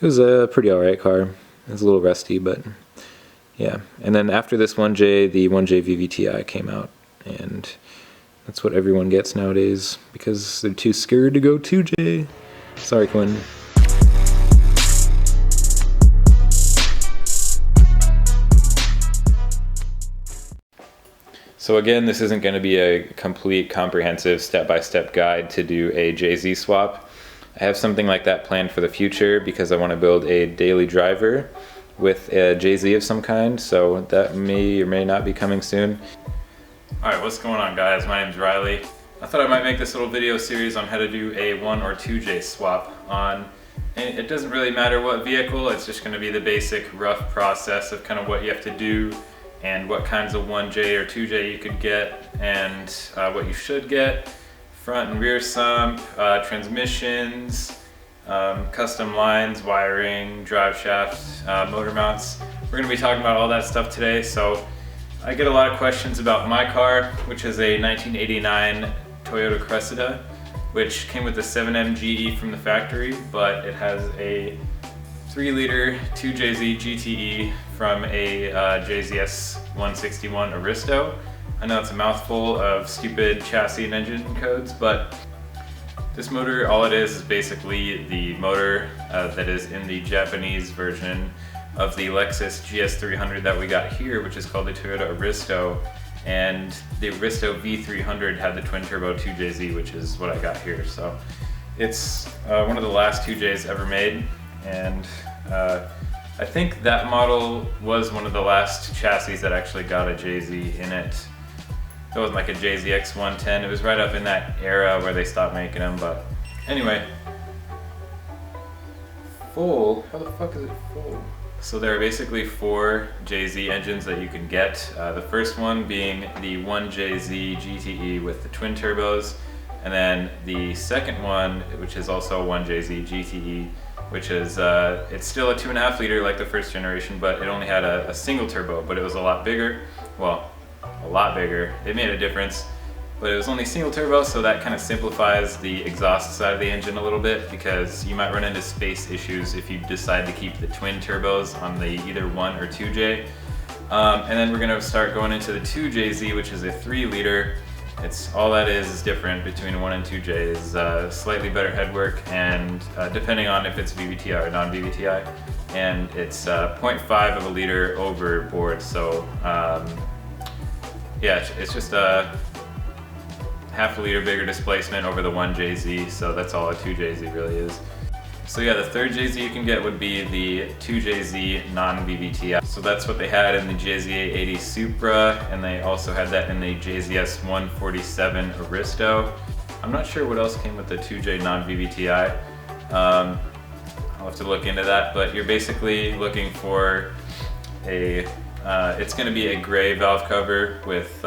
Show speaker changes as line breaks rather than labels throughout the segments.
It was a pretty alright car. It was a little rusty, but yeah. And then after this 1J, the 1J VVTi came out, and that's what everyone gets nowadays because they're too scared to go 2J. Sorry, Quinn. So again, this isn't going to be a complete, comprehensive, step-by-step guide to do a JZ swap. I have something like that planned for the future because I want to build a daily driver with a JZ of some kind, so that may or may not be coming soon. Alright, what's going on, guys? My name's Riley. I thought I might make this little video series on how to do a 1 or 2J swap on, and it doesn't really matter what vehicle, it's just going to be the basic rough process of kind of what you have to do and what kinds of 1J or 2J you could get, and what you should get, front and rear sump, transmissions, custom lines, wiring, drive shaft, motor mounts. We're going to be talking about all that stuff today. So I get a lot of questions about my car, which is a 1989 Toyota Cressida, which came with a 7M GE from the factory, but it has a 3-liter 2JZ GTE from a JZS 161 Aristo. I know it's a mouthful of stupid chassis and engine codes, but this motor, all it is basically the motor that is in the Japanese version of the Lexus GS300 that we got here, which is called the Toyota Aristo. And the Aristo V300 had the twin turbo 2JZ, which is what I got here. So it's one of the last 2Js ever made. And I think that model was one of the last chassis that actually got a JZ in it. It wasn't like a JZX 110. It was right up in that era where they stopped making them, but anyway. Full? How the fuck is it full? So there are basically 4 JZ engines that you can get. The first one being the 1JZ GTE with the twin turbos, and then the second one, which is also 1JZ GTE, which is, it's still a 2.5 liter like the first generation, but it only had a single turbo, but it was a lot bigger. Well, a lot bigger. It made a difference, but it was only single turbo, so that kind of simplifies the exhaust side of the engine a little bit, because you might run into space issues if you decide to keep the twin turbos on the either 1 or 2J. And then we're going to start going into the 2JZ, which is a 3-liter. It's all that is different between 1 and 2J is slightly better headwork, and depending on if it's VVTi or non-VVTi, and it's 0.5 of a liter overboard. So yeah, it's just a half a liter bigger displacement over the 1JZ, so that's all a 2JZ really is. So yeah, the third JZ you can get would be the 2JZ non-VVTi. So that's what they had in the JZ880 Supra, and they also had that in the JZS 147 Aristo. I'm not sure what else came with the 2J non-VVTi. I'll have to look into that, but you're basically looking for a, it's going to be a gray valve cover with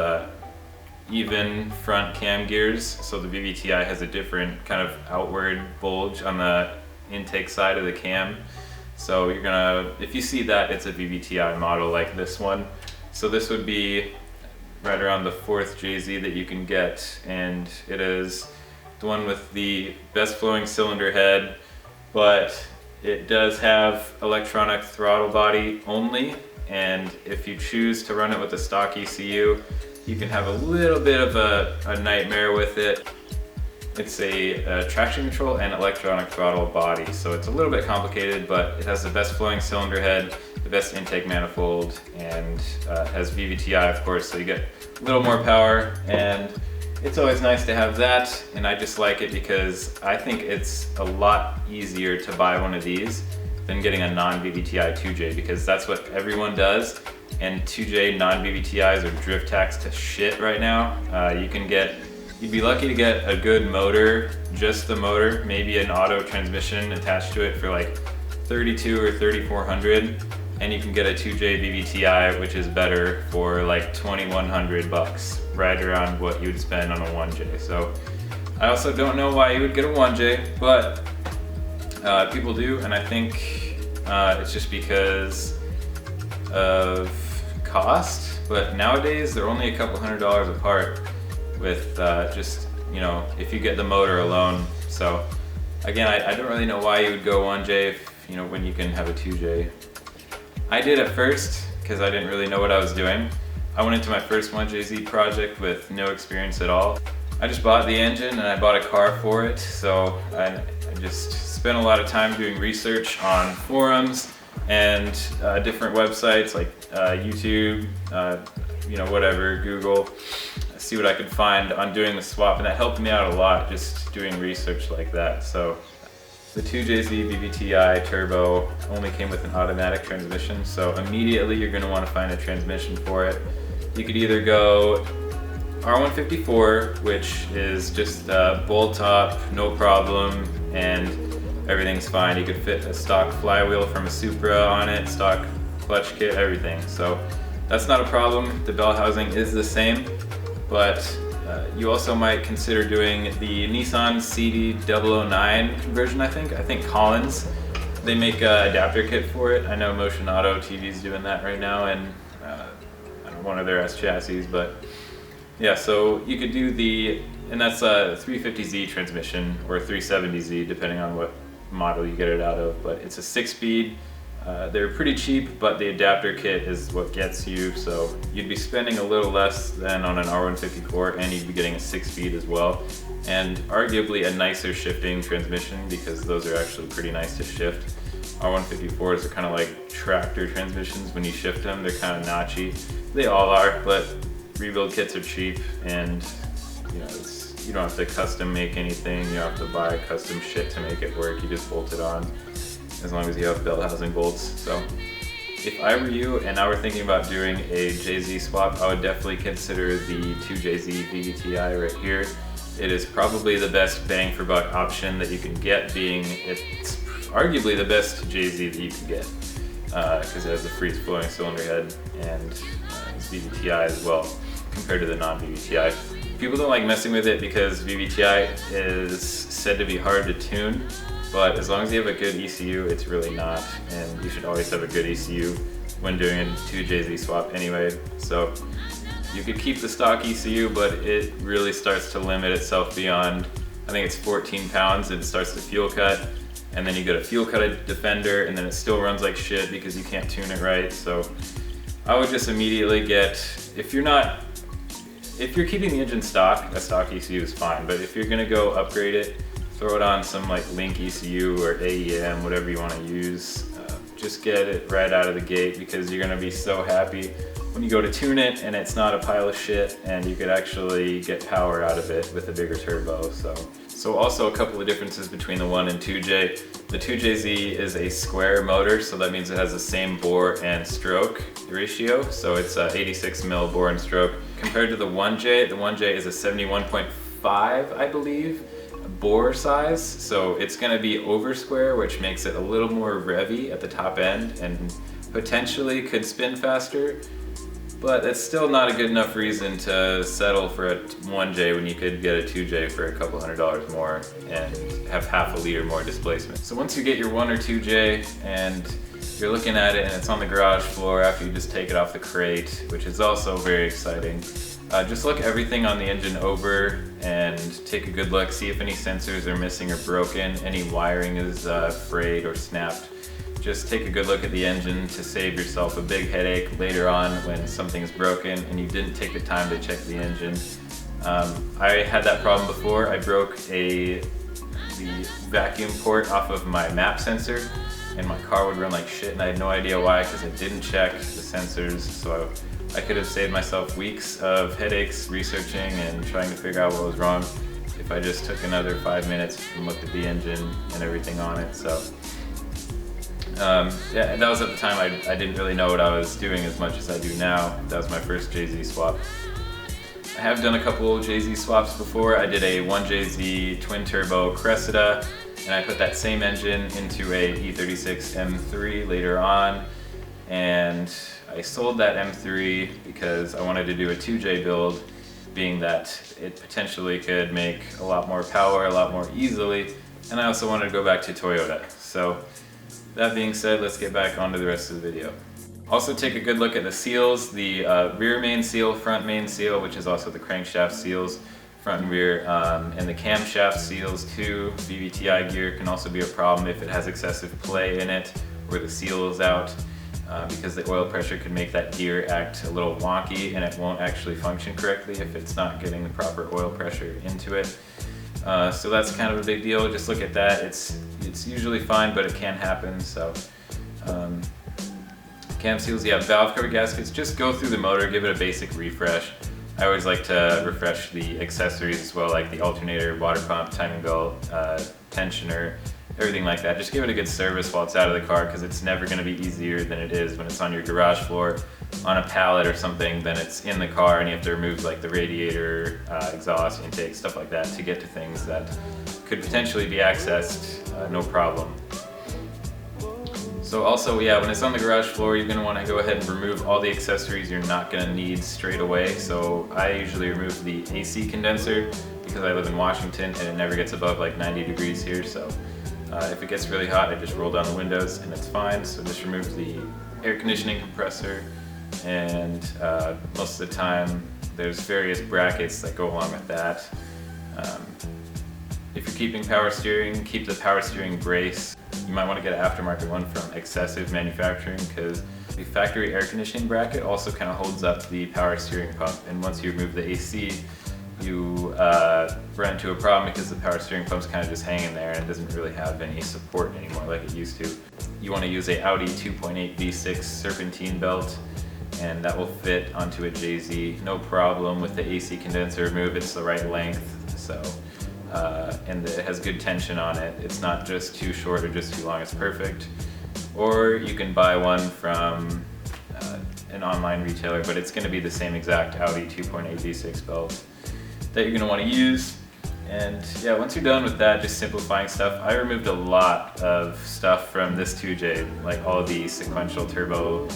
even front cam gears. So the VVTi has a different kind of outward bulge on the intake side of the cam. So you're gonna, if you see that, it's a VVTi model like this one. So this would be right around the 4th JZ that you can get, and it is the one with the best flowing cylinder head, but it does have electronic throttle body only, and if you choose to run it with a stock ECU, you can have a little bit of a nightmare with it. It's a traction control and electronic throttle body, so it's a little bit complicated, but it has the best flowing cylinder head, the best intake manifold, and has VVTi, of course, so you get a little more power, and it's always nice to have that. And I just like it because I think it's a lot easier to buy one of these than getting a non-VVTi 2J, because that's what everyone does, and 2J non-VVTis are drift taxed to shit right now. You'd be lucky to get a good motor, just the motor, maybe an auto transmission attached to it for like $3,200 or $3,400, and you can get a 2J VVTi, which is better for like $2,100, right around what you would spend on a 1J. So I also don't know why you would get a 1J, but people do, and I think it's just because of cost. But nowadays they're only a couple $100s apart, with just, you know, if you get the motor alone. So again, I don't really know why you would go 1J you know, when you can have a 2J. I did at first because I didn't really know what I was doing. I went into my first 1JZ project with no experience at all. I just bought the engine and I bought a car for it, so I just spent a lot of time doing research on forums and different websites like YouTube, you know, whatever, Google, see what I could find on doing the swap, and that helped me out a lot, just doing research like that. So the 2JZ VVTi turbo only came with an automatic transmission, so immediately you're going to want to find a transmission for it. You could either go R154, which is just bolt top, no problem, and everything's fine. You could fit a stock flywheel from a Supra on it, stock clutch kit, everything. So that's not a problem. The bell housing is the same, but you also might consider doing the Nissan CD009 conversion, I think Collins. They make an adapter kit for it. I know Motion Auto TV's doing that right now, and I don't know, one of their S chassis, but yeah, so you could do and that's a 350Z transmission or 370Z, depending on what model you get it out of, but it's a 6-speed. They're pretty cheap, but the adapter kit is what gets you, so you'd be spending a little less than on an R154, and you'd be getting a 6-speed as well, and arguably a nicer shifting transmission, because those are actually pretty nice to shift. R154s are kind of like tractor transmissions. When you shift them, they're kind of notchy. They all are, but rebuild kits are cheap, and you know, you don't have to custom make anything. You don't have to buy custom shit to make it work. You just bolt it on, as long as you have bell housing bolts. So if I were you and I were thinking about doing a JZ swap, I would definitely consider the 2JZ VVTi right here. It is probably the best bang for buck option that you can get, being it's arguably the best JZ that you can get, because it has a free flowing cylinder head, and it's VVTi as well compared to the non-VVTi. People don't like messing with it because VVTi is said to be hard to tune, but as long as you have a good ECU, it's really not, and you should always have a good ECU when doing a 2JZ swap anyway. So you could keep the stock ECU, but it really starts to limit itself beyond, I think it's 14 pounds, and it starts to fuel cut, and then you get a fuel cut defender, and then it still runs like shit because you can't tune it right. So I would just immediately get, if you're keeping the engine stock, a stock ECU is fine, but if you're gonna go upgrade it, throw it on some like Link ECU or AEM, whatever you want to use. Just get it right out of the gate, because you're gonna be so happy when you go to tune it and it's not a pile of shit, and you could actually get power out of it with a bigger turbo. So also a couple of differences between the 1 and 2J. The 2JZ is a square motor, so that means it has the same bore and stroke ratio. So it's 86 mil bore and stroke. Compared to the 1J is a 71.5, I believe, bore size. So it's gonna be over square, which makes it a little more revvy at the top end and potentially could spin faster. But it's still not a good enough reason to settle for a 1J when you could get a 2J for a couple $100 more and have half a liter more displacement. So once you get your 1 or 2J and you're looking at it and it's on the garage floor after you just take it off the crate, which is also very exciting, just look everything on the engine over and take a good look, see if any sensors are missing or broken, any wiring is frayed or snapped. Just take a good look at the engine to save yourself a big headache later on when something's broken and you didn't take the time to check the engine. I had that problem before. I broke the vacuum port off of my map sensor, and my car would run like shit, and I had no idea why, because I didn't check the sensors. So I could have saved myself weeks of headaches researching and trying to figure out what was wrong if I just took another 5 minutes and looked at the engine and everything on it. So yeah, that was at the time I didn't really know what I was doing as much as I do now. That was my first JZ swap. I have done a couple JZ swaps before. I did a 1JZ twin turbo Cressida, and I put that same engine into a E36 M3 later on, and I sold that M3 because I wanted to do a 2J build, being that it potentially could make a lot more power a lot more easily, and I also wanted to go back to Toyota. So that being said, let's get back onto the rest of the video. Also take a good look at the seals, the rear main seal, front main seal, which is also the crankshaft seals front and rear. And the camshaft seals too. VVTi gear can also be a problem if it has excessive play in it or the seal is out, because the oil pressure can make that gear act a little wonky and it won't actually function correctly if it's not getting the proper oil pressure into it. So that's kind of a big deal. Just look at that. It's usually fine, but it can happen. So cam seals, yeah, valve cover gaskets, just go through the motor, give it a basic refresh. I always like to refresh the accessories as well, like the alternator, water pump, timing belt, tensioner, everything like that. Just give it a good service while it's out of the car, because it's never going to be easier than it is when it's on your garage floor on a pallet or something. Then it's in the car and you have to remove like the radiator, exhaust, intake, stuff like that to get to things that could potentially be accessed, no problem. So also, yeah, when it's on the garage floor, you're going to want to go ahead and remove all the accessories you're not going to need straight away. So I usually remove the AC condenser because I live in Washington and it never gets above like 90 degrees here. So if it gets really hot, I just roll down the windows and it's fine. So just remove the air conditioning compressor, and most of the time there's various brackets that go along with that. If you're keeping power steering, keep the power steering brace. You might want to get an aftermarket one from Excessive Manufacturing, because the factory air conditioning bracket also kind of holds up the power steering pump, and once you remove the AC, you run into a problem because the power steering pump's kind of just hanging there and it doesn't really have any support anymore like it used to. You want to use a Audi 2.8 V6 serpentine belt, and that will fit onto a JZ, no problem with the AC condenser remove. It's the right length, so and it has good tension on it. It's not just too short or just too long, it's perfect. Or you can buy one from an online retailer, but it's going to be the same exact Audi 2.8 V6 belt that you're going to want to use. And yeah, once you're done with that, just simplifying stuff, I removed a lot of stuff from this 2J, like all the sequential turbo,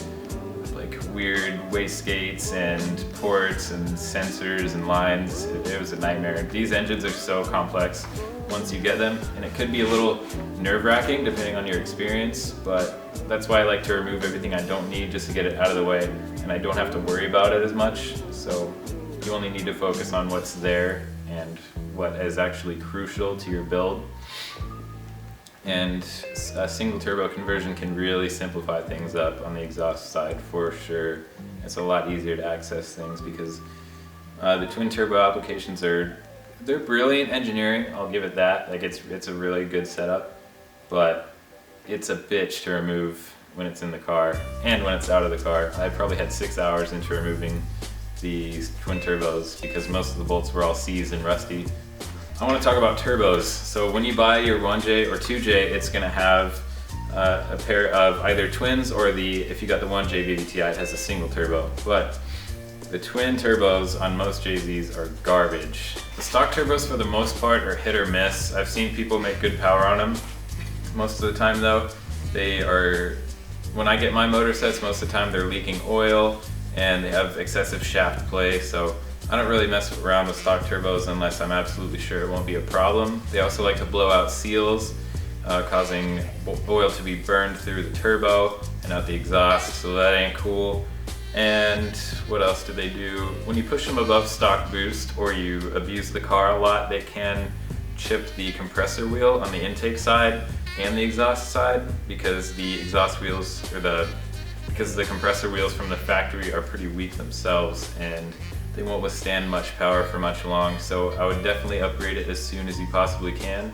like weird wastegates and ports and sensors and lines. It was a nightmare. These engines are so complex once you get them, and it could be a little nerve-wracking depending on your experience, but that's why I like to remove everything I don't need just to get it out of the way, and I don't have to worry about it as much. So you only need to focus on what's there and what is actually crucial to your build. And a single turbo conversion can really simplify things up on the exhaust side for sure. It's a lot easier to access things because the twin turbo applications they're brilliant engineering, I'll give it that. Like it's a really good setup, but it's a bitch to remove when it's in the car and when it's out of the car. I probably had 6 hours into removing these twin turbos because most of the bolts were all seized and rusty. I want to talk about turbos. So when you buy your 1J or 2J, it's going to have a pair of either twins, or if you got the 1J VVTi, it has a single turbo. But the twin turbos on most JZs are garbage. The stock turbos for the most part are hit or miss. I've seen people make good power on them. Most of the time though, when I get my motor sets, most of the time they're leaking oil and they have excessive shaft play. So I don't really mess around with stock turbos unless I'm absolutely sure it won't be a problem. They also like to blow out seals, causing oil to be burned through the turbo and out the exhaust, so that ain't cool. And what else do they do? When you push them above stock boost or you abuse the car a lot, they can chip the compressor wheel on the intake side and the exhaust side, because the exhaust wheels, because the compressor wheels from the factory are pretty weak themselves and they won't withstand much power for much long. So I would definitely upgrade it as soon as you possibly can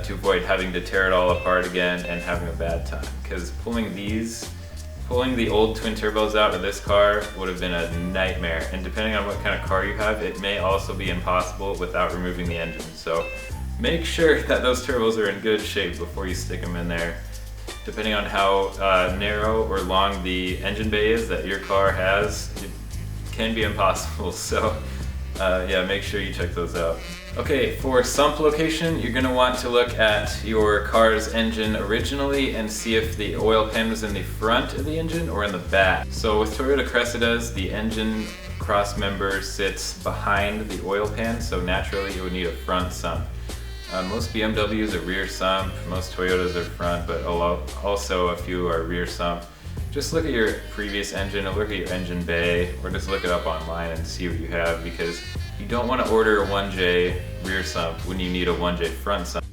to avoid having to tear it all apart again and having a bad time. Because pulling the old twin turbos out of this car would have been a nightmare. And depending on what kind of car you have, it may also be impossible without removing the engine. So make sure that those turbos are in good shape before you stick them in there. Depending on how narrow or long the engine bay is that your car has, it can be impossible. So yeah, make sure you check those out. Okay, for sump location, you're going to want to look at your car's engine originally and see if the oil pan was in the front of the engine or in the back. So with Toyota Cressidas, the engine cross member sits behind the oil pan, so naturally it would need a front sump. Most BMWs are rear sump, most Toyotas are front, but also a few are rear sump. Just look at your previous engine, or look at your engine bay, or just look it up online and see what you have, because You don't want to order a 1J rear sump when you need a 1J front sump.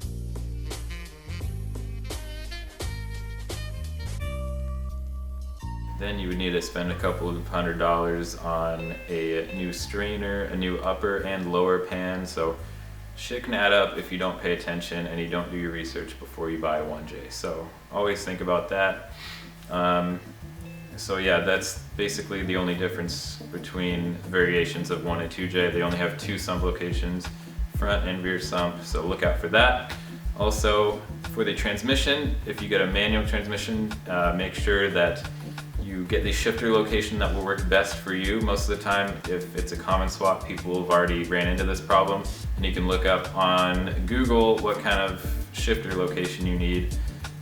Then you would need to spend a couple of $100s on a new strainer, a new upper and lower pan. So shit can add up if you don't pay attention and you don't do your research before you buy a 1J. So always think about that. So yeah, that's basically the only difference between variations of 1 and 2J. They only have 2 sump locations, front and rear sump, so look out for that. Also, for the transmission, if you get a manual transmission, make sure that you get the shifter location that will work best for you. Most of the time, if it's a common swap, people have already ran into this problem, and you can look up on Google what kind of shifter location you need.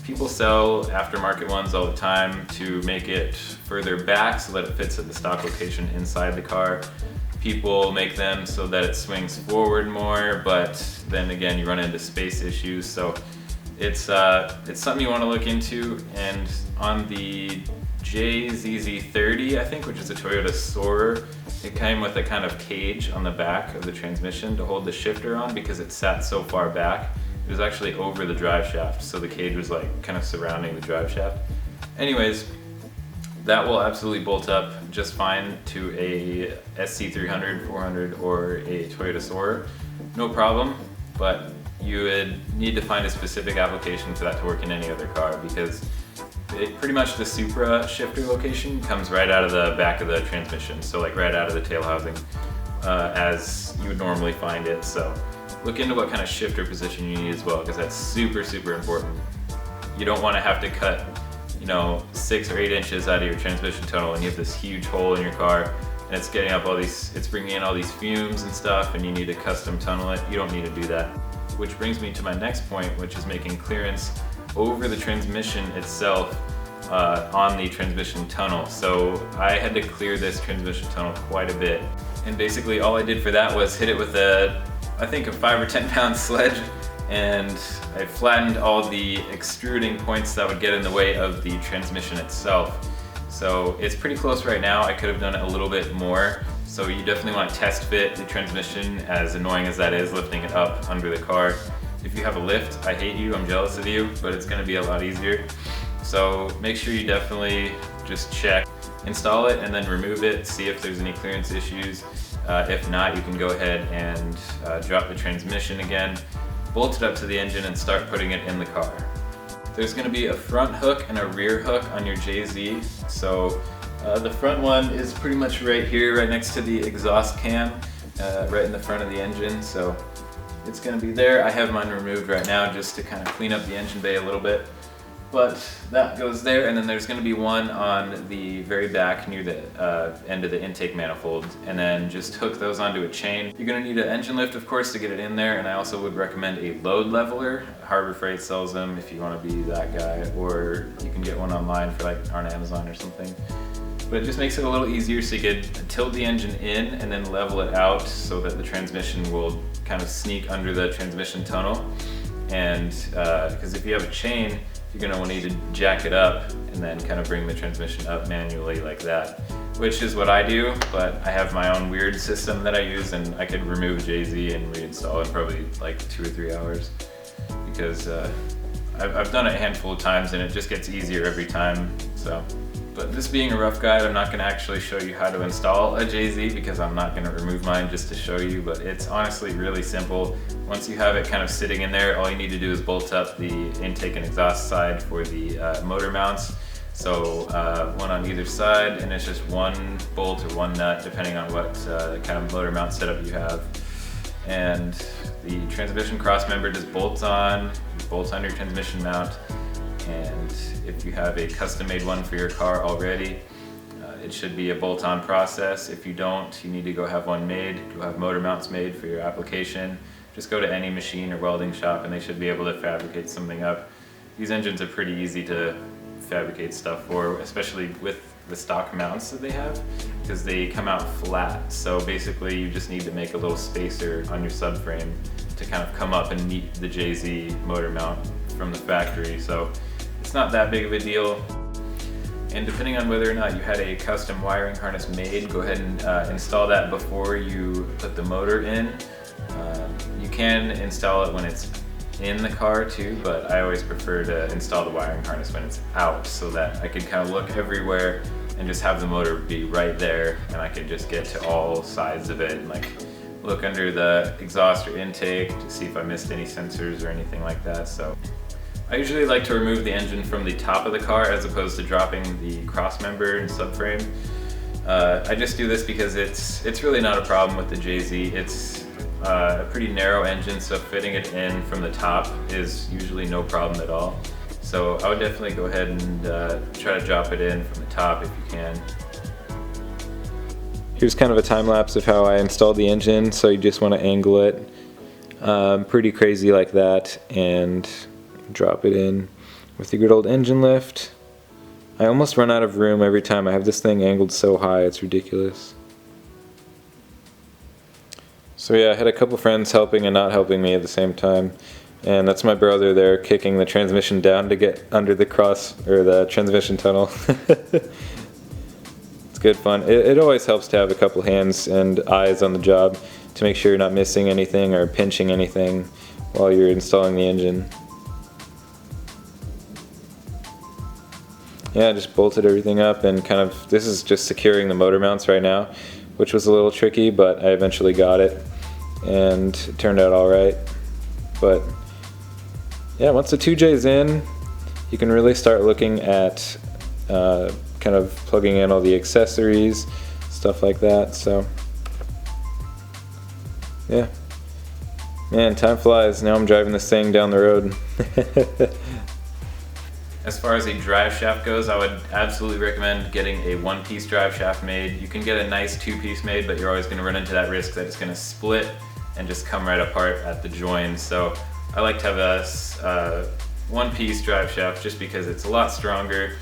People sell aftermarket ones all the time to make it further back so that it fits at the stock location inside the car. People make them so that it swings forward more, but then again, you run into space issues. So it's something you want to look into. And on the JZZ30, I think, which is a Toyota Soarer, it came with a kind of cage on the back of the transmission to hold the shifter on because it sat so far back. It was actually over the drive shaft, so the cage was like kind of surrounding the drive shaft. Anyways, that will absolutely bolt up just fine to a SC300, 400, or a Toyota Soarer. No problem, but you would need to find a specific application for that to work in any other car, because pretty much the Supra shifter location comes right out of the back of the transmission, so like right out of the tail housing, as you would normally find it. So look into what kind of shifter position you need as well, because that's super, super important. You don't want to have to cut, 6 or 8 inches out of your transmission tunnel and you have this huge hole in your car and it's getting up it's bringing in all these fumes and stuff, and you need to custom tunnel it. You don't need to do that. Which brings me to my next point, which is making clearance over the transmission itself on the transmission tunnel. So I had to clear this transmission tunnel quite a bit. And basically all I did for that was hit it with I think a 5 or 10 pound sledge, and I flattened all the extruding points that would get in the way of the transmission itself. So it's pretty close right now. I could have done it a little bit more. So you definitely want to test fit the transmission, as annoying as that is, lifting it up under the car. If you have a lift, I hate you, I'm jealous of you, but it's going to be a lot easier. So make sure you definitely just check, install it, and then remove it, see if there's any clearance issues. If not, you can go ahead and drop the transmission again, bolt it up to the engine, and start putting it in the car. There's going to be a front hook and a rear hook on your JZ. So the front one is pretty much right here, right next to the exhaust cam, right in the front of the engine. So it's going to be there. I have mine removed right now just to kind of clean up the engine bay a little bit. But that goes there, and then there's going to be one on the very back near the end of the intake manifold, and then just hook those onto a chain. You're going to need an engine lift, of course, to get it in there, and I also would recommend a load leveler. Harbor Freight sells them if you want to be that guy, or you can get one online for like on Amazon or something. But it just makes it a little easier, so you could tilt the engine in and then level it out so that the transmission will kind of sneak under the transmission tunnel. And because if you have a chain, you're going to need to jack it up and then kind of bring the transmission up manually like that, which is what I do, but I have my own weird system that I use, and I could remove JZ and reinstall it in probably like 2 or 3 hours, because I've done it a handful of times and it just gets easier every time. So, but this being a rough guide, I'm not going to actually show you how to install a JZ, because I'm not going to remove mine just to show you, but it's honestly really simple. Once you have it kind of sitting in there, all you need to do is bolt up the intake and exhaust side for the motor mounts. So one on either side, and it's just one bolt or one nut, depending on what kind of motor mount setup you have. And the transmission cross member just bolts on your transmission mount. And if you have a custom-made one for your car already, it should be a bolt-on process. If you don't, you need to go have one made. Go have motor mounts made for your application. Just go to any machine or welding shop and they should be able to fabricate something up. These engines are pretty easy to fabricate stuff for, especially with the stock mounts that they have, because they come out flat. So basically you just need to make a little spacer on your subframe to kind of come up and meet the JZ motor mount from the factory. So it's not that big of a deal. And depending on whether or not you had a custom wiring harness made, go ahead and install that before you put the motor in. You can install it when it's in the car too, but I always prefer to install the wiring harness when it's out so that I can kind of look everywhere and just have the motor be right there, and I can just get to all sides of it and like look under the exhaust or intake to see if I missed any sensors or anything like that. So I usually like to remove the engine from the top of the car as opposed to dropping the cross member and subframe. I just do this because it's really not a problem with the JZ. It's a pretty narrow engine, so fitting it in from the top is usually no problem at all. So I would definitely go ahead and try to drop it in from the top if you can. Here's kind of a time lapse of how I installed the engine. So you just want to angle it pretty crazy like that and drop it in with the good old engine lift. I almost run out of room every time. I have this thing angled so high, it's ridiculous. So yeah, I had a couple friends helping and not helping me at the same time. And that's my brother there kicking the transmission down to get under the the transmission tunnel. It's good fun. It always helps to have a couple hands and eyes on the job to make sure you're not missing anything or pinching anything while you're installing the engine. Yeah, I just bolted everything up and this is just securing the motor mounts right now, which was a little tricky, but I eventually got it and it turned out alright. But yeah, once the 2J's in, you can really start looking at kind of plugging in all the accessories, stuff like that. So yeah, man, time flies. Now I'm driving this thing down the road. As far as a drive shaft goes, I would absolutely recommend getting a one-piece drive shaft made. You can get a nice two-piece made, but you're always going to run into that risk that it's going to split and just come right apart at the joins. So I like to have a one-piece drive shaft just because it's a lot stronger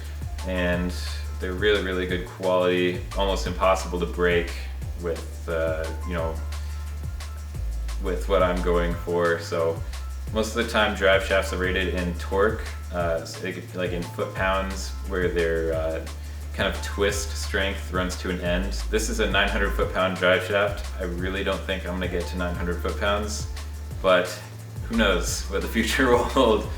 and they're really, really good quality, almost impossible to break with, with what I'm going for. So most of the time drive shafts are rated in torque, so they could, like in foot-pounds, where their kind of twist strength runs to an end. This is a 900 foot-pound drive shaft. I really don't think I'm gonna get to 900 foot-pounds, but who knows what the future will hold.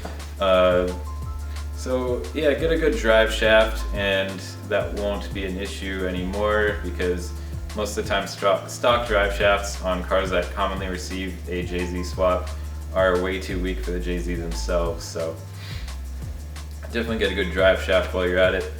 So yeah, get a good drive shaft and that won't be an issue anymore, because most of the time stock drive shafts on cars that commonly receive a JZ swap are way too weak for the JZ themselves. So definitely get a good drive shaft while you're at it.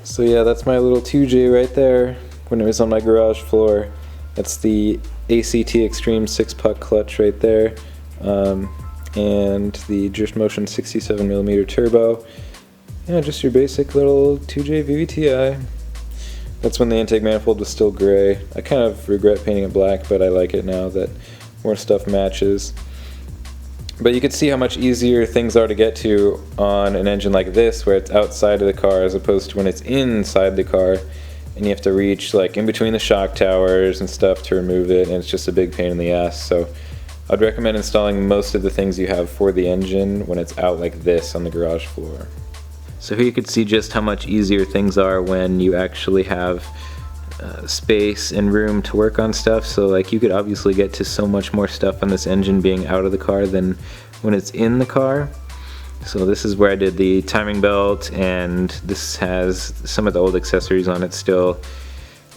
So yeah, that's my little 2J right there when it was on my garage floor. That's the ACT Extreme 6-puck clutch right there. And the Drift Motion 67mm turbo. Yeah, just your basic little 2J VVTi. That's when the intake manifold was still gray. I kind of regret painting it black, but I like it now that more stuff matches. But you can see how much easier things are to get to on an engine like this, where it's outside of the car as opposed to when it's inside the car and you have to reach like in between the shock towers and stuff to remove it, and it's just a big pain in the ass. So I'd recommend installing most of the things you have for the engine when it's out like this on the garage floor. So here you can see just how much easier things are when you actually have space and room to work on stuff. So like you could obviously get to so much more stuff on this engine being out of the car than when it's in the car. So this is where I did the timing belt, and this has some of the old accessories on it still.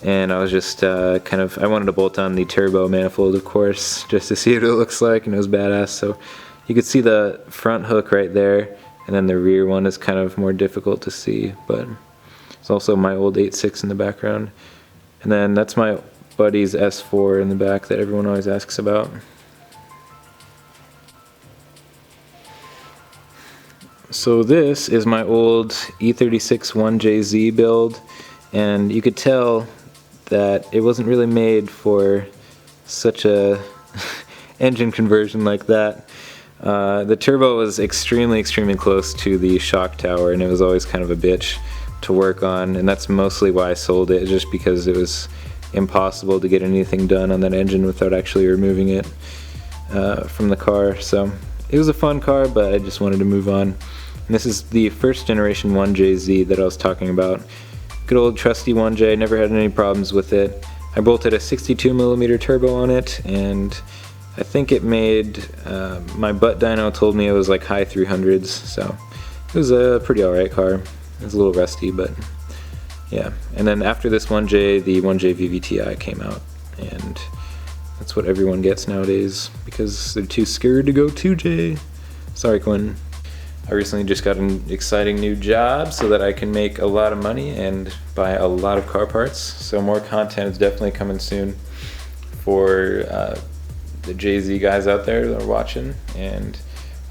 And I was just I wanted to bolt on the turbo manifold, of course, just to see what it looks like, and it was badass. So you could see the front hook right there, and then the rear one is kind of more difficult to see, but it's also my old 8.6 in the background. And then that's my buddy's S4 in the back that everyone always asks about. So this is my old E36 1JZ build, and you could tell that it wasn't really made for such a engine conversion like that. The turbo was extremely close to the shock tower, and it was always kind of a bitch to work on, and that's mostly why I sold it, just because it was impossible to get anything done on that engine without actually removing it from the car. So it was a fun car, but I just wanted to move on.
And this is the first generation 1JZ that I was talking about. Good old trusty 1J, never had any problems with it. I bolted a 62mm turbo on it, and I think it made, my butt dyno told me it was like high 300s, so it was a pretty alright car. It was a little rusty, but yeah. And then after this 1J, the 1J VVTi came out, and that's what everyone gets nowadays because they're too scared to go 2J. Sorry, Quinn. I recently just got an exciting new job so that I can make a lot of money and buy a lot of car parts. So more content is definitely coming soon for the JZ guys out there that are watching. And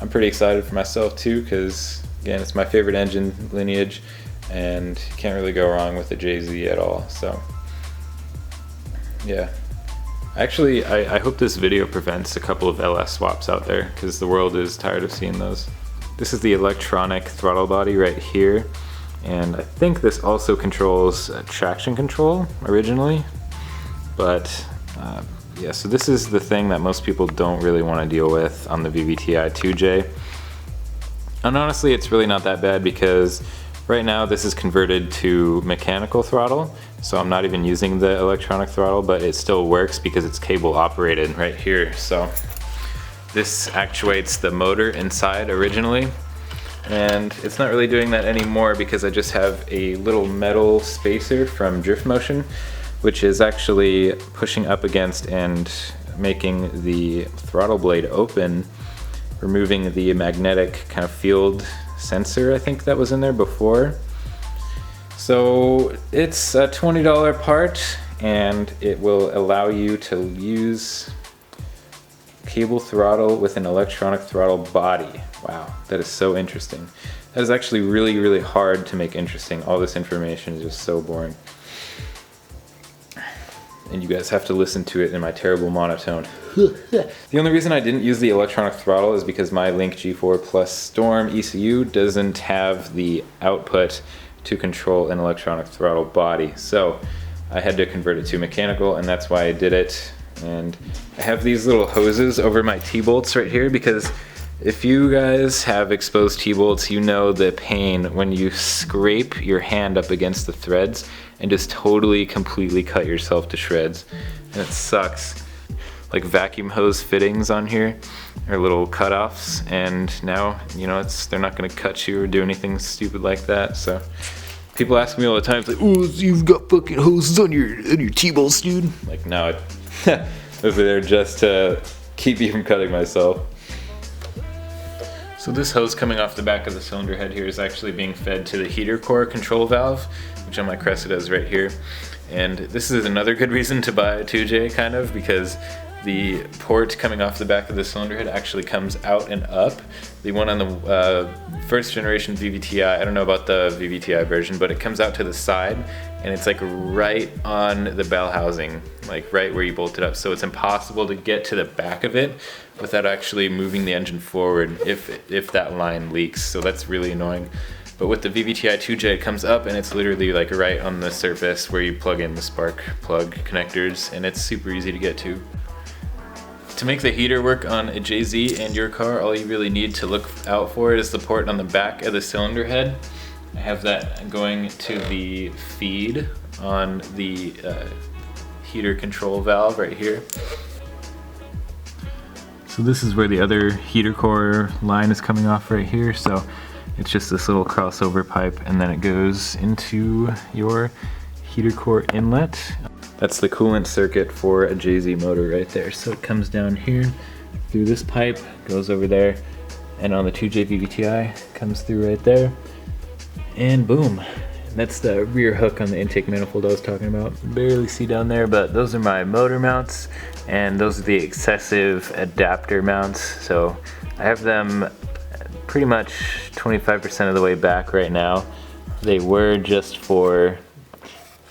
I'm pretty excited for myself too, because again, it's my favorite engine lineage and you can't really go wrong with the JZ at all. So yeah. Actually, I hope this video prevents a couple of LS swaps out there, because the world is tired of seeing those. This is the electronic throttle body right here, and I think this also controls traction control originally, but yeah, so this is the thing that most people don't really want to deal with on the VVTi 2J. And honestly, it's really not that bad because right now this is converted to mechanical throttle, so I'm not even using the electronic throttle, but it still works because it's cable operated right here. So this actuates the motor inside originally, and it's not really doing that anymore because I just have a little metal spacer from Drift Motion, which is actually pushing up against and making the throttle blade open, removing the magnetic kind of field sensor I think that was in there before. So it's a $20 part, and it will allow you to use cable throttle with an electronic throttle body. Wow, that is so interesting. That is actually really, really hard to make interesting. All this information is just so boring. And you guys have to listen to it in my terrible monotone. The only reason I didn't use the electronic throttle is because my Link G4 Plus Storm ECU doesn't have the output to control an electronic throttle body. So I had to convert it to mechanical, and that's why I did it. And I have these little hoses over my T-bolts right here, because if you guys have exposed T-bolts, you know the pain when you scrape your hand up against the threads and just totally, completely cut yourself to shreds. And it sucks. Like vacuum hose fittings on here are little cutoffs, and now, you know, they're not gonna cut you or do anything stupid like that. So people ask me all the time, it's like, oh, you've got fucking hoses on your T-bolts, dude. Like, no, those are there just to keep me from cutting myself. So this hose coming off the back of the cylinder head here is actually being fed to the heater core control valve, which on my Cressida is right here. And this is another good reason to buy a 2J, kind of, because the port coming off the back of the cylinder head actually comes out and up. The one on the first generation VVTi, I don't know about the VVTi version, but it comes out to the side, and it's like right on the bell housing, like right where you bolt it up. So it's impossible to get to the back of it without actually moving the engine forward if that line leaks. So that's really annoying. But with the VVTi 2J, it comes up and it's literally like right on the surface where you plug in the spark plug connectors, and it's super easy to get to. To make the heater work on a JZ and your car, all you really need to look out for is the port on the back of the cylinder head. I have that going to the feed on the heater control valve right here. So this is where the other heater core line is coming off right here. So it's just this little crossover pipe, and then it goes into your heater core inlet. That's the coolant circuit for a JZ motor right there. So it comes down here through this pipe, goes over there, and on the 2J VVTi comes through right there, and boom. That's the rear hook on the intake manifold I was talking about. Barely see down there, but those are my motor mounts, and those are the excessive adapter mounts. So I have them pretty much 25% of the way back right now. They were just for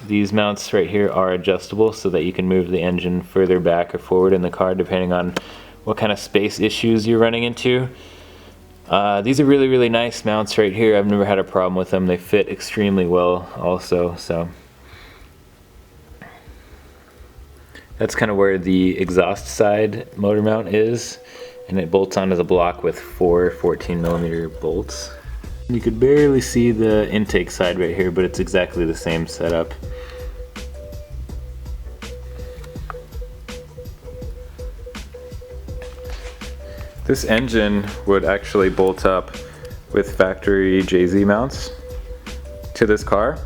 these mounts right here are adjustable so that you can move the engine further back or forward in the car depending on what kind of space issues you're running into. These are really, really nice mounts right here. I've never had a problem with them. They fit extremely well also. So that's kind of where the exhaust side motor mount is, and it bolts onto the block with 4 14mm bolts. You could barely see the intake side right here, but it's exactly the same setup. This engine would actually bolt up with factory JZ mounts to this car.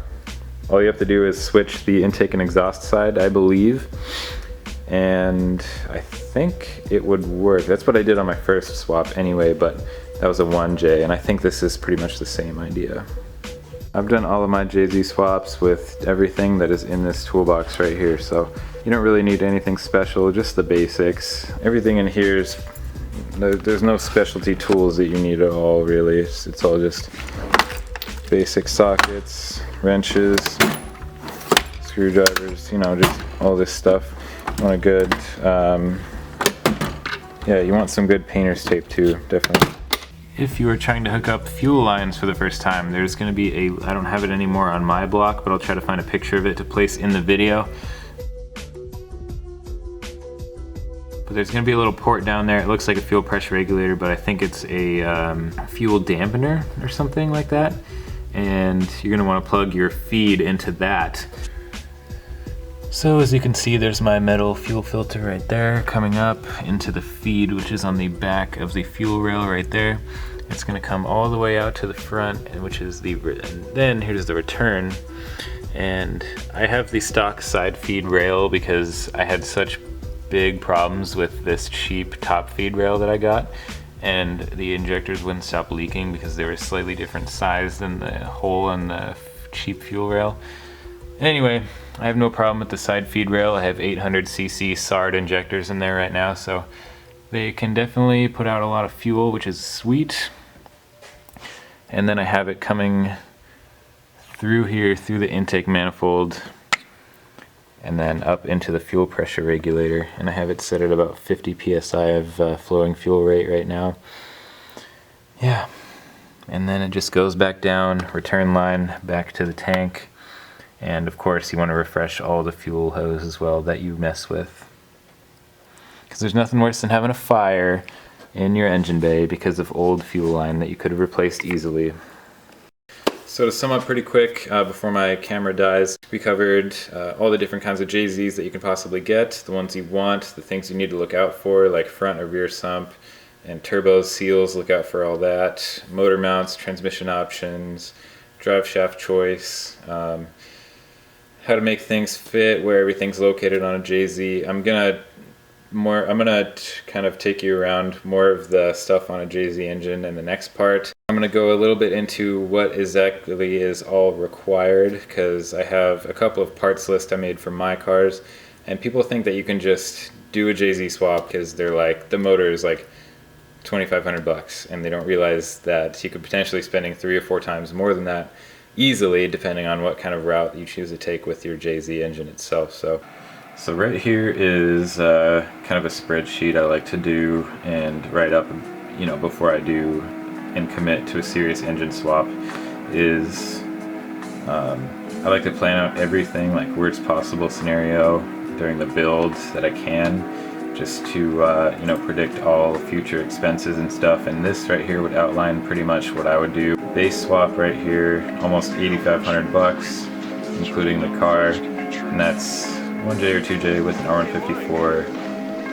All you have to do is switch the intake and exhaust side, I believe, and I think it would work. That's what I did on my first swap anyway, but that was a 1J, and I think this is pretty much the same idea. I've done all of my JZ swaps with everything that is in this toolbox right here, so you don't really need anything special, just the basics. Everything in here is, there's no specialty tools that you need at all, really. It's all just basic sockets, wrenches, screwdrivers, you know, just all this stuff. You want a good, yeah, you want some good painter's tape too, definitely. If you are trying to hook up fuel lines for the first time, there's going to be a, I don't have it anymore on my block, but I'll try to find a picture of it to place in the video. But there's going to be a little port down there. It looks like a fuel pressure regulator, but I think it's a fuel dampener or something like that. And you're going to want to plug your feed into that. So as you can see, there's my metal fuel filter right there coming up into the feed, which is on the back of the fuel rail right there. It's going to come all the way out to the front, which is the, and then here's the return. And I have the stock side feed rail because I had such big problems with this cheap top feed rail that I got, and the injectors wouldn't stop leaking because they were slightly different size than the hole in the cheap fuel rail. Anyway, I have no problem with the side feed rail. I have 800cc SARD injectors in there right now, so they can definitely put out a lot of fuel, which is sweet. And then I have it coming through here, through the intake manifold, and then up into the fuel pressure regulator. And I have it set at about 50 psi of flowing fuel rate right now. Yeah, and then it just goes back down, return line back to the tank. And of course you want to refresh all the fuel hose as well that you mess with. Because there's nothing worse than having a fire in your engine bay because of old fuel line that you could have replaced easily. So to sum up pretty quick, before my camera dies, we covered all the different kinds of JZs that you can possibly get, the ones you want, the things you need to look out for, like front or rear sump, and turbos, seals, look out for all that, motor mounts, transmission options, drive shaft choice, how to make things fit, where everything's located on a JZ. I'm gonna kind of take you around more of the stuff on a JZ engine in the next part. I'm gonna go a little bit into what exactly is all required, because I have a couple of parts lists I made for my cars, and people think that you can just do a JZ swap because they're like, the motor is like $2,500, and they don't realize that you could potentially be spending 3 or 4 times more than that easily, depending on what kind of route you choose to take with your JZ engine itself. So right here is kind of a spreadsheet I like to do and write up, you know, before I do and commit to a serious engine swap. Is I like to plan out everything, like worst possible scenario during the build that I can, just to you know, predict all future expenses and stuff. And this right here would outline pretty much what I would do. Base swap right here, almost $8,500, including the car, and that's 1J or 2J with an R154,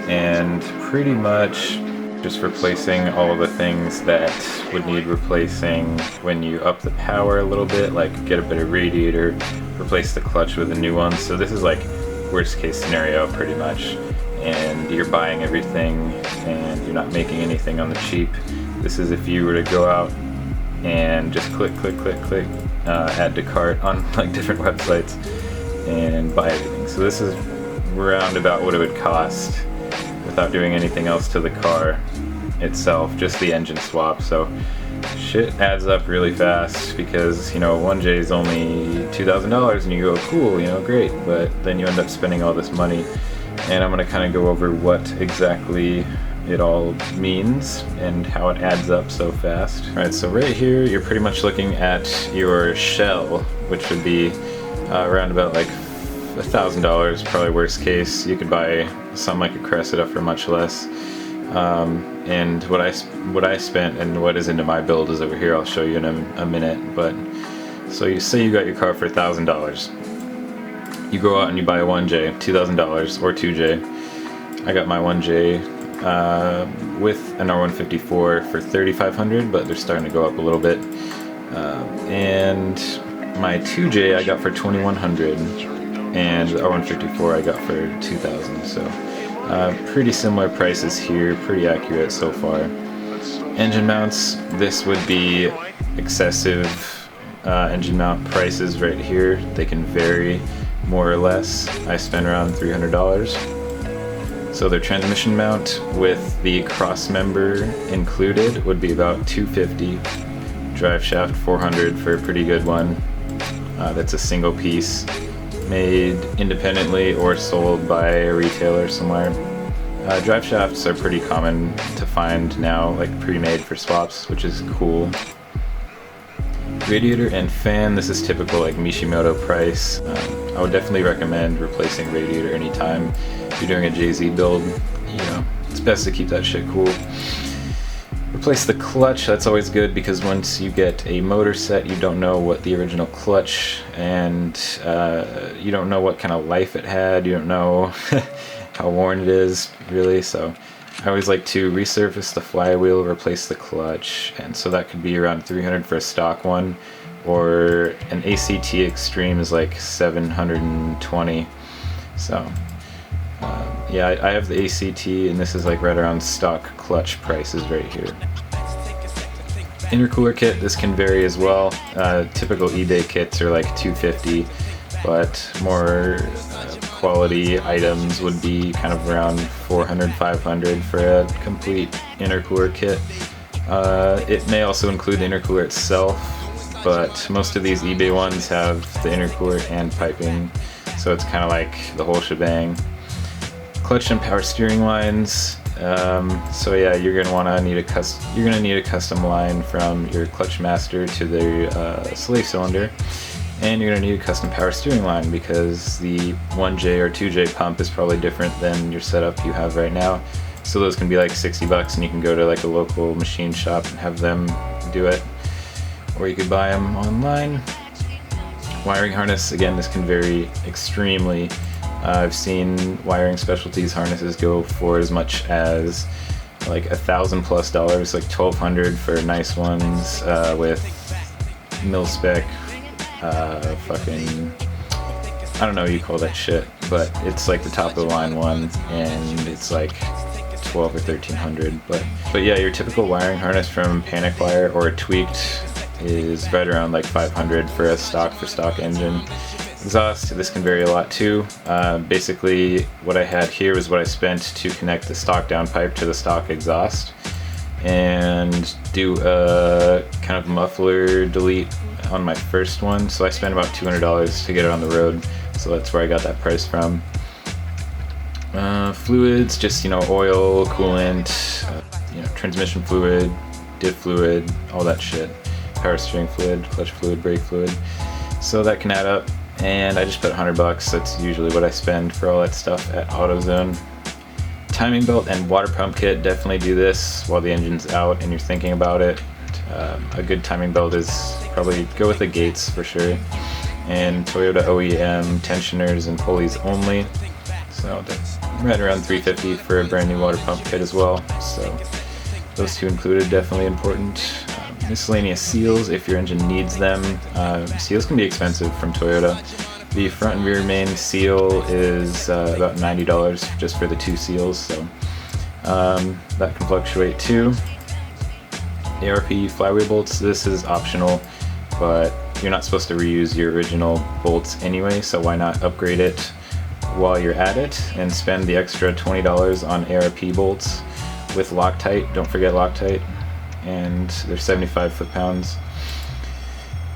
and pretty much just replacing all of the things that would need replacing when you up the power a little bit, like get a better radiator, replace the clutch with a new one. So this is like worst case scenario pretty much, and you're buying everything and you're not making anything on the cheap. This is if you were to go out and just click, add to cart on like different websites and buy everything. So this is round about what it would cost without doing anything else to the car itself, just the engine swap. So shit adds up really fast, because, you know, 1J is only $2,000 and you go, cool, you know, great, but then you end up spending all this money. And I'm going to kind of go over what exactly it all means and how it adds up so fast. Alright, so right here you're pretty much looking at your shell, which would be around about like $1,000, probably worst case. You could buy something like a Cressida for much less. And what I spent and what is into my build is over here. I'll show you in a minute. But so you say you got your car for $1,000. You go out and you buy a 1J, $2,000 or 2J. I got my 1J with an R154 for $3,500, but they're starting to go up a little bit. And my 2J I got for $2,100, and the R154 I got for $2,000. So pretty similar prices here, pretty accurate so far. Engine mounts, this would be excessive engine mount prices right here. They can vary more or less. I spent around $300. So their transmission mount with the cross member included would be about $250. Drive shaft $400 for a pretty good one. That's a single piece, made independently or sold by a retailer somewhere. Drive shafts are pretty common to find now, like pre-made for swaps, which is cool. Radiator and fan, this is typical like Mishimoto price. I would definitely recommend replacing radiator anytime you're doing a JZ build. You know, it's best to keep that shit cool. Replace the clutch, that's always good because once you get a motor set, you don't know what the original clutch and you don't know what kind of life it had, you don't know how worn it is really, so I always like to resurface the flywheel, replace the clutch, and so that could be around $300 for a stock one, or an ACT Extreme is like $720. So yeah, I have the ACT, and this is like right around stock clutch prices right here. Intercooler kit, this can vary as well. Typical eBay kits are like $250, but more quality items would be kind of around $400, $500 for a complete intercooler kit. It may also include the intercooler itself, but most of these eBay ones have the intercooler and piping, so it's kind of like the whole shebang. Clutch and power steering lines. So yeah, you're gonna need a custom line from your clutch master to the slave cylinder, and you're gonna need a custom power steering line because the 1J or 2J pump is probably different than your setup you have right now. So those can be like $60, and you can go to like a local machine shop and have them do it, or you could buy them online. Wiring harness, again, this can vary extremely. I've seen wiring specialties harnesses go for as much as like $1,000+, like $1,200 for nice ones with mil-spec fucking, I don't know what you call that shit, but it's like the top of the line one, and it's like $1,200 or $1,300. But yeah, your typical wiring harness from Panic Wire or Tweaked is right around like $500 for a stock engine. Exhaust, this can vary a lot too. Basically what I had here was what I spent to connect the stock downpipe to the stock exhaust and do a kind of muffler delete on my first one. So I spent about $200 to get it on the road, so that's where I got that price from. Fluids, just oil, coolant, transmission fluid, diff fluid, all that shit. Power steering fluid, clutch fluid, brake fluid. So that can add up. And I just put $100. That's usually what I spend for all that stuff at AutoZone. Timing belt and water pump kit, definitely do this while the engine's out and you're thinking about it. A good timing belt is probably go with the Gates for sure. And Toyota OEM tensioners and pulleys only. So that's right around $350 for a brand new water pump kit as well. So those two included, definitely important. Miscellaneous seals if your engine needs them. Seals can be expensive from Toyota. The front and rear main seal is about $90 just for the two seals, so that can fluctuate too. ARP flywheel bolts, this is optional, but you're not supposed to reuse your original bolts anyway, so why not upgrade it while you're at it and spend the extra $20 on ARP bolts with Loctite. Don't forget Loctite. And they're 75 foot-pounds.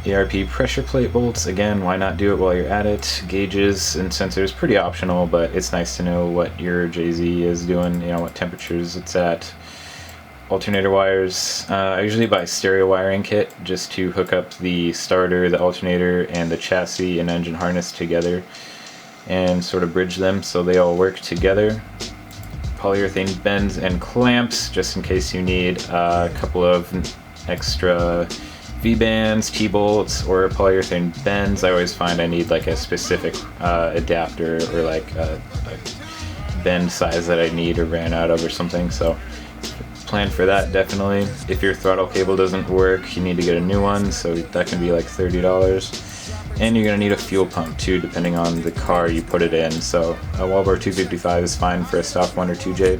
ARP pressure plate bolts, again, why not do it while you're at it. Gauges and sensors, pretty optional, but it's nice to know what your JZ is doing, what temperatures it's at. Alternator wires, I usually buy stereo wiring kit just to hook up the starter, the alternator, and the chassis and engine harness together and sort of bridge them so they all work together. polyurethane bends and clamps, just in case you need a couple of extra V-bands, T-bolts, or polyurethane bends. I always find I need like a specific adapter or like a bend size that I need or ran out of or something, so plan for that definitely. If your throttle cable doesn't work, you need to get a new one, so that can be like $30. And you're gonna need a fuel pump too, depending on the car you put it in. So a Walbor 255 is fine for a stock 1 or 2J.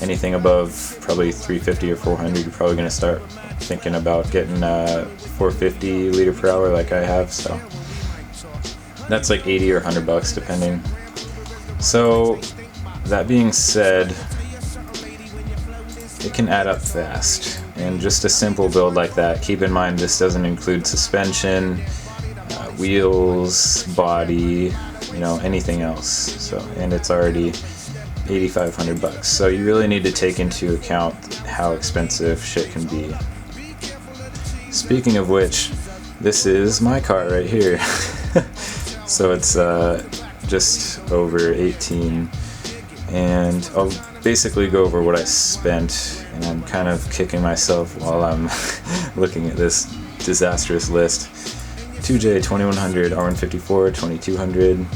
Anything above probably 350 or 400, you're probably gonna start thinking about getting a 450 liter per hour like I have. So that's like 80 or 100 bucks depending. So that being said, it can add up fast. And just a simple build like that, keep in mind this doesn't include suspension, wheels, body, you know, anything else. So, and it's already 8,500 bucks. So you really need to take into account how expensive shit can be. Speaking of which, this is my car right here. So it's just over 18, and I'll basically go over what I spent, and I'm kind of kicking myself while I'm looking at this disastrous list. 2J 2100, R154 2200,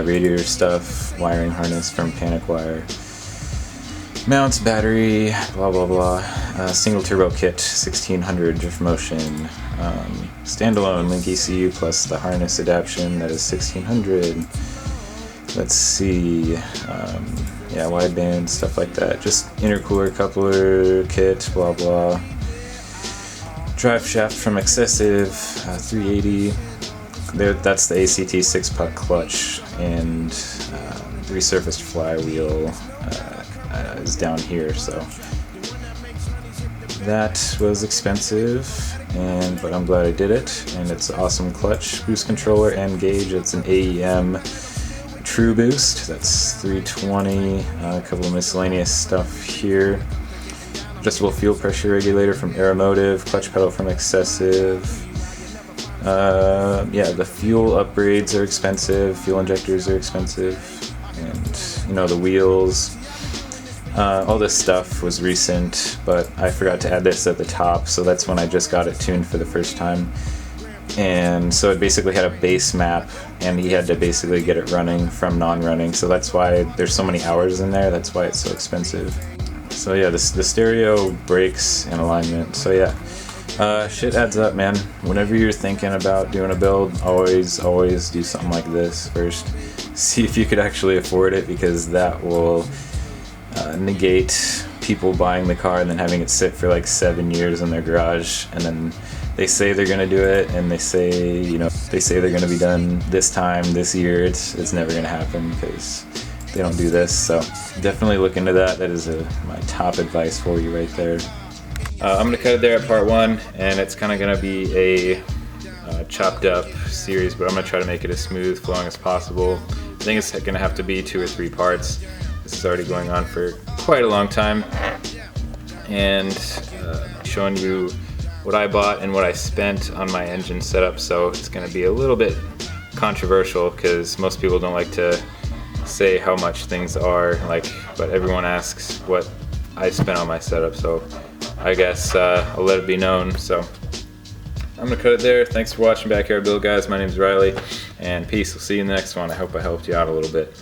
radiator stuff, wiring harness from Panic Wire, mounts, battery, blah blah blah, single turbo kit 1600 drift motion, standalone link ECU plus the harness adaptation, that is 1600. Let's see, yeah, wideband, stuff like that, just intercooler coupler kit, blah blah. Drive shaft from Excessive, 380. That's the ACT 6-puck clutch, and resurfaced flywheel is down here. So that was expensive, but I'm glad I did it. And it's an awesome clutch, boost controller, and gauge. It's an AEM True Boost. That's 320. A couple of miscellaneous stuff here. Adjustable fuel pressure regulator from Aeromotive, clutch pedal from Excessive. Yeah, the fuel upgrades are expensive, fuel injectors are expensive, and you know, the wheels. All this stuff was recent, but I forgot to add this at the top, so that's when I just got it tuned for the first time. And so it basically had a base map, and he had to basically get it running from non-running, so that's why there's so many hours in there, that's why it's so expensive. So yeah, the stereo, brakes, and alignment. So yeah, shit adds up, man. Whenever you're thinking about doing a build, always do something like this first. See if you could actually afford it, because that will negate people buying the car and then having it sit for like 7 years in their garage, and then they say they're gonna do it, and they say, you know, they say they're gonna be done this time, this year. It's never gonna happen because they don't do this. So definitely look into that. That is my top advice for you right there. I'm gonna cut it there at part 1, and it's kind of gonna be a chopped up series, but I'm gonna try to make it as smooth flowing as possible. I think it's gonna have to be 2 or 3 parts. This is already going on for quite a long time, and showing you what I bought and what I spent on my engine setup. So it's gonna be a little bit controversial because most people don't like to say how much things are, like, but everyone asks what I spent on my setup, so I guess I'll let it be known. So I'm gonna cut it there. Thanks for watching Backyard Build, guys. My name's Riley, and peace. We'll see you in the next one. I hope I helped you out a little bit.